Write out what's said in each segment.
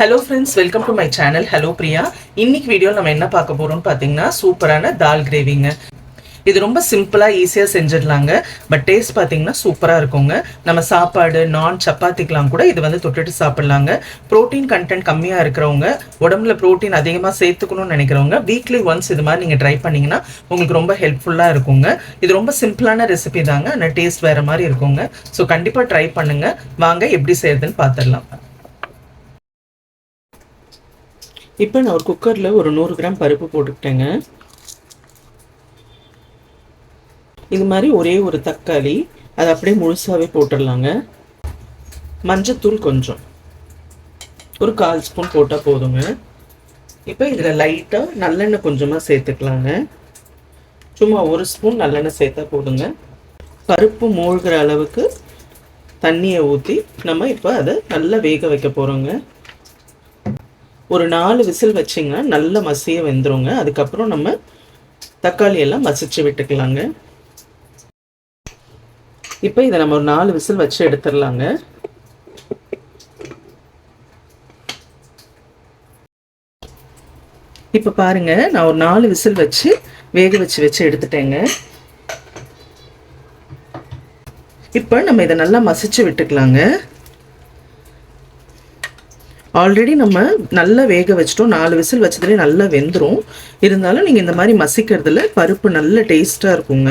Hello friends, welcome to my channel. Hello Priya. இன்னைக்கு வீடியோல நம்ம என்ன பார்க்க போறோம்னு பாத்தீங்கன்னா சூப்பரான தால் கிரேவிங்க. இது ரொம்ப சிம்பிளா ஈஸியா செஞ்சிடலாங்க. பட் டேஸ்ட் பாத்தீங்கன்னா சூப்பரா இருக்குங்க. நம்ம சாப்பாடு, நான், சப்பாத்திக்கலாம் கூட இது வந்து தொட்டுட்டு சாப்பிடலாங்க. புரோட்டீன் கண்டென்ட் கம்மியா இருக்கிறவங்க, உடம்புல புரோட்டீன் அதிகமா சேர்த்துக்கணும்னு நினைக்கிறவங்க வீக்லி ஒன்ஸ் இது மாதிரி நீங்க ட்ரை பண்ணீங்கன்னா உங்களுக்கு ரொம்ப ஹெல்ப்ஃபுல்லா இருக்குங்க. இது ரொம்ப சிம்பிளான ரெசிபி தாங்க. ஆனா டேஸ்ட் வேற மாதிரி இருக்குங்க. ஸோ கண்டிப்பா ட்ரை பண்ணுங்க. வாங்க எப்படி செய்யறதுன்னு பார்த்துடலாம். இப்போ நான் ஒரு குக்கரில் ஒரு 100 கிராம் பருப்பு போட்டுக்கிட்டேங்க. இது மாதிரி ஒரே ஒரு தக்காளி, அது அப்படியே முழுசாகவே போட்டுடலாங்க. மஞ்சத்தூள் கொஞ்சம், ஒரு 1/4 ஸ்பூன் போட்டால் போதுங்க. இப்போ இதில் லைட்டாக நல்லெண்ணெய் கொஞ்சமாக சேர்த்துக்கலாங்க. சும்மா 1 ஸ்பூன் நல்லெண்ணெய் சேர்த்தா போதுங்க. பருப்பு மூழ்கிற அளவுக்கு தண்ணியை ஊற்றி நம்ம இப்போ அதை நல்லா வேக வைக்க போகிறோங்க. ஒரு 4 விசில் வச்சிங்கன்னா நல்ல மசிய வெந்துருங்க. அதுக்கப்புறம் நம்ம தக்காளி எல்லாம் மசிச்சு விட்டுக்கலாங்க. இப்போ இதை நம்ம ஒரு 4 விசில் வச்சு எடுத்துடலாங்க. இப்போ பாருங்க, நான் ஒரு 4 விசில் வச்சு வேக வச்சு எடுத்துட்டேங்க. இப்போ நம்ம இதை நல்லா மசிச்சு விட்டுக்கலாங்க. ஆல்ரெடி நம்ம நல்லா வேக வச்சிட்டோம். 4 விசில் வச்சதுலேயே நல்லா வெந்துடும். இருந்தாலும் நீங்கள் இந்த மாதிரி மசிக்கிறதுல பருப்பு நல்ல டேஸ்ட்டாக இருக்குங்க.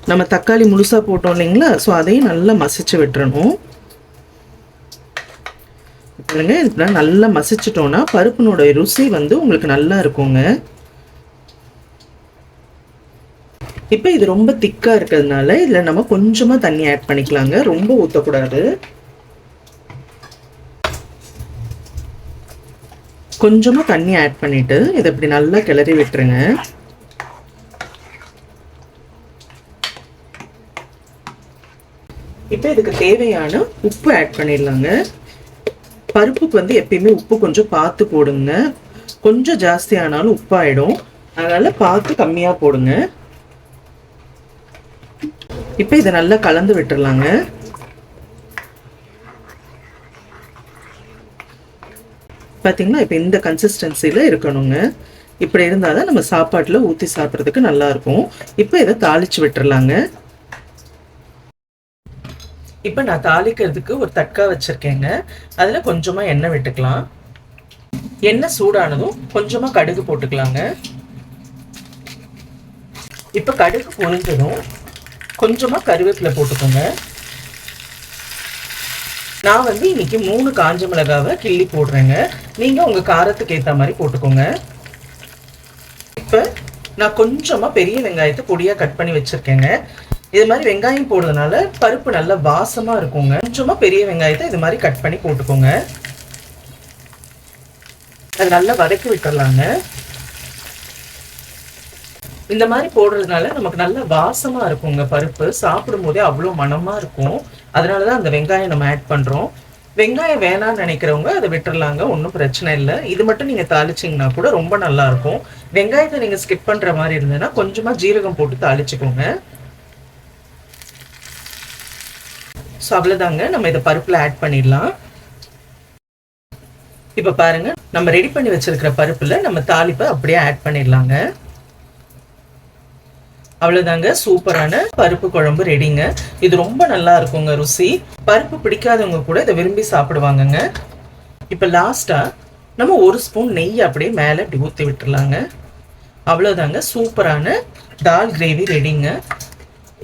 நம்ம தக்காளி முழுசாக போட்டோம் இல்லைங்களா, ஸோ அதையும் நல்லா மசிச்சு விட்டுறணும். பாருங்க, இதெல்லாம் நல்லா மசிச்சிட்டோன்னா பருப்பினோட ருசி வந்து உங்களுக்கு நல்லா இருக்குங்க. இப்போ இது ரொம்ப திக்காக இருக்கிறதுனால இதில் நம்ம கொஞ்சமாக தண்ணி ஆட் பண்ணிக்கலாங்க. ரொம்ப ஊற்றக்கூடாது. கொஞ்சமாக தண்ணி ஆட் பண்ணிவிட்டு இதை இப்படி நல்லா கிளறி விட்டுருங்க. இப்போ இதுக்கு தேவையான உப்பு ஆட் பண்ணிடலாங்க. பருப்புக்கு வந்து எப்பயுமே உப்பு கொஞ்சம் பார்த்து போடுங்க. கொஞ்சம் ஜாஸ்தி ஆனாலும் உப்பாயிடும். அதனால் பார்த்து கம்மியாக போடுங்க. இப்போ இதை நல்லா கலந்து விட்டுடலாங்க. பார்த்தீங்கன்னா இப்போ இந்த கன்சிஸ்டன்சியில் இருக்கணுங்க. இப்படி இருந்தால் தான் நம்ம சாப்பாட்டில் ஊற்றி சாப்பிட்றதுக்கு நல்லாயிருக்கும். இப்போ இதை தாளித்து விட்டுறலாங்க. இப்போ நான் தாளிக்கிறதுக்கு ஒரு தட்கா வச்சுருக்கேங்க. அதில் கொஞ்சமாக எண்ணெய் விட்டுக்கலாம். எண்ணெய் சூடானதும் கொஞ்சமாக கடுகு போட்டுக்கலாங்க. இப்போ கடுகு பொரிஞ்சதும் கொஞ்சமாக கருவேப்பிலை போட்டுக்கோங்க. நான் வந்து இன்னைக்கு 3 காஞ்ச மிளகாவை கிள்ளி போடுறேங்க. நீங்கள் உங்கள் காரத்துக்கு ஏற்ற மாதிரி போட்டுக்கோங்க. இப்போ நான் கொஞ்சமாக பெரிய வெங்காயத்தை பொடியாக கட் பண்ணி வச்சுருக்கேங்க. இது மாதிரி வெங்காயம் போடுறதுனால பருப்பு நல்லா வாசமாக இருக்குங்க. கொஞ்சமாக பெரிய வெங்காயத்தை இது மாதிரி கட் பண்ணி போட்டுக்கோங்க. அது நல்லா வதக்கி விட்டுறலாங்க. இந்த மாதிரி போடுறதுனால நமக்கு நல்ல வாசமாக இருக்குங்க. பருப்பு சாப்பிடும் போதே அவ்வளோ மனமாக இருக்கும். அதனால தான் அந்த வெங்காயம் நம்ம ஆட் பண்ணுறோம். வெங்காயம் வேணான்னு நினைக்கிறவங்க அதை விட்டுறலாங்க, ஒன்றும் பிரச்சனை இல்லை. இது மட்டும் நீங்கள் தாளிச்சிங்கன்னா கூட ரொம்ப நல்லாயிருக்கும். வெங்காயத்தை நீங்கள் ஸ்கிப் பண்ணுற மாதிரி இருந்ததுன்னா கொஞ்சமாக ஜீரகம் போட்டு தாளிச்சுக்கோங்க. ஸோ அவ்வளோதாங்க, நம்ம இதை பருப்பில் ஆட் பண்ணிடலாம். இப்போ பாருங்கள், நம்ம ரெடி பண்ணி வச்சிருக்கிற பருப்பில் நம்ம தாளிப்பை அப்படியே ஆட் பண்ணிடலாங்க. அவ்வளோதாங்க, சூப்பரான பருப்பு குழம்பு ரெடிங்க. இது ரொம்ப நல்லா இருக்குங்க ருசி. பருப்பு பிடிக்காதவங்க கூட இதை விரும்பி சாப்பிடுவாங்கங்க. இப்போ லாஸ்ட்டாக நம்ம 1 ஸ்பூன் நெய் அப்படியே மேலே இப்படி ஊற்றி விட்டுருலாங்க. அவ்வளோதாங்க, சூப்பரான தால் கிரேவி ரெடிங்க.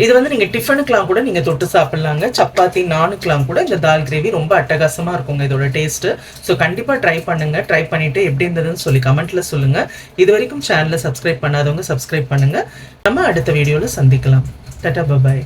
இது வந்து நீங்கள் டிஃபனுக்கெலாம் கூட நீங்கள் தொட்டு சாப்பிட்லாங்க. சப்பாத்தி, நானுக்கெலாம் கூட இந்த தால் கிரேவி ரொம்ப அட்டகாசமாக இருக்குங்க இதோட டேஸ்ட்டு. ஸோ கண்டிப்பாக ட்ரை பண்ணுங்கள். ட்ரை பண்ணிவிட்டு எப்படி இருந்ததுன்னு சொல்லி கமெண்ட்டில் சொல்லுங்கள். இது வரைக்கும் சேனலை சப்ஸ்கிரைப் பண்ணாதவங்க சப்ஸ்கிரைப் பண்ணுங்கள். நம்ம அடுத்த வீடியோவில் சந்திக்கலாம். டாடா, பாய்.